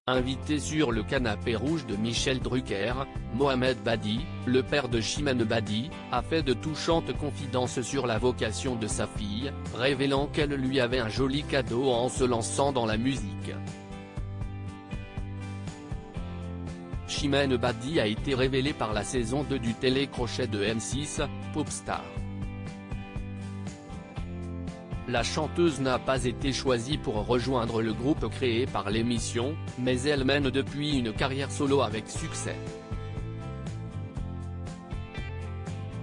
Invité sur le canapé rouge de Michel Drucker, Mohamed Badi, le père de Chimène Badi, a fait de touchantes confidences sur la vocation de sa fille, révélant qu'elle lui avait un joli cadeau en se lançant dans la musique. Chimène Badi a été révélée par la saison 2 du télécrochet de M6, Popstar. La chanteuse n'a pas été choisie pour rejoindre le groupe créé par l'émission, mais elle mène depuis une carrière solo avec succès.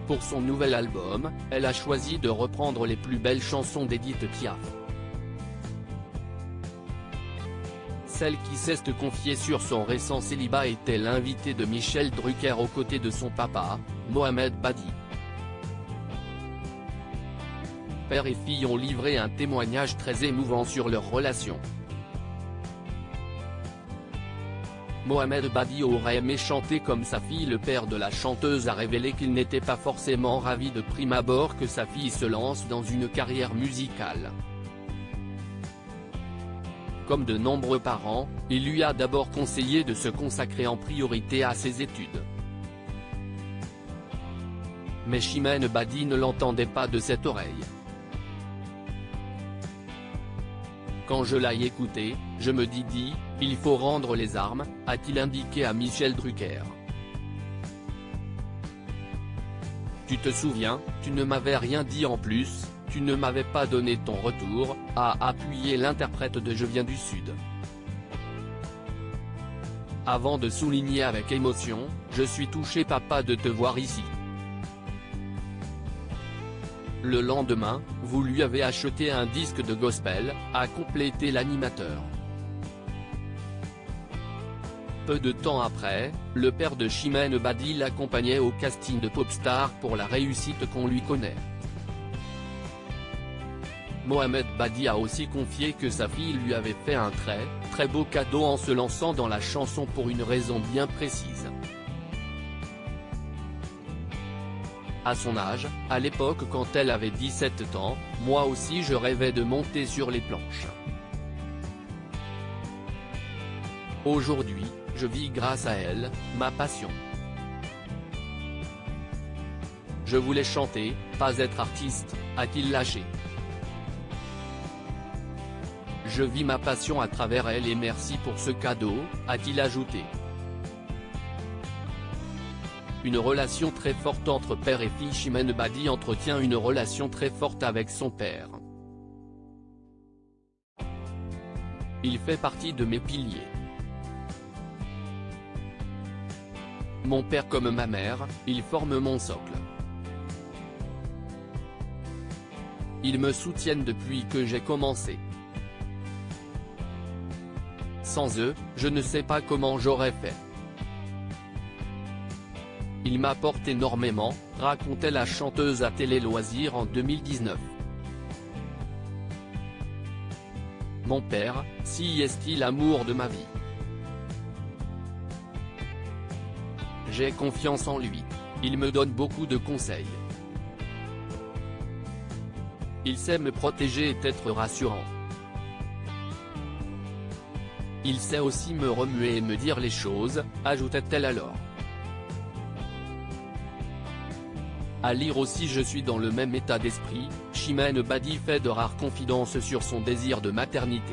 Pour son nouvel album, elle a choisi de reprendre les plus belles chansons d'Edith Piaf. Celle qui s'est confiée sur son récent célibat était l'invitée de Michel Drucker aux côtés de son papa, Mohamed Badi. Père et fille ont livré un témoignage très émouvant sur leur relation. Mohamed Badi aurait aimé chanter comme sa fille. Le père de la chanteuse a révélé qu'il n'était pas forcément ravi de prime abord que sa fille se lance dans une carrière musicale. Comme de nombreux parents, il lui a d'abord conseillé de se consacrer en priorité à ses études. Mais Chimène Badi ne l'entendait pas de cette oreille. Quand je l'ai écouté, je me dis, il faut rendre les armes, a-t-il indiqué à Michel Drucker. Tu te souviens, tu ne m'avais rien dit en plus, tu ne m'avais pas donné ton retour, a appuyé l'interprète de Je viens du Sud. Avant de souligner avec émotion, je suis touché papa de te voir ici. Le lendemain, vous lui avez acheté un disque de gospel, a complété l'animateur. Peu de temps après, le père de Chimène Badi l'accompagnait au casting de Popstar pour la réussite qu'on lui connaît. Mohamed Badi a aussi confié que sa fille lui avait fait un très beau cadeau en se lançant dans la chanson pour une raison bien précise. À son âge, à l'époque quand elle avait 17 ans, moi aussi je rêvais de monter sur les planches. Aujourd'hui, je vis grâce à elle, ma passion. Je voulais chanter, pas être artiste, a-t-il lâché. Je vis ma passion à travers elle et merci pour ce cadeau, a-t-il ajouté. Une relation très forte entre père et fille. Chimène Badi entretient une relation très forte avec son père. Il fait partie de mes piliers. Mon père comme ma mère, ils forment mon socle. Ils me soutiennent depuis que j'ai commencé. Sans eux, je ne sais pas comment j'aurais fait. Il m'apporte énormément, racontait la chanteuse à Télé Loisirs en 2019. Mon père, si est-il l'amour de ma vie. J'ai confiance en lui. Il me donne beaucoup de conseils. Il sait me protéger et être rassurant. Il sait aussi me remuer et me dire les choses, ajoutait-elle alors. À lire aussi. Je suis dans le même état d'esprit. Chimène Badi fait de rares confidences sur son désir de maternité.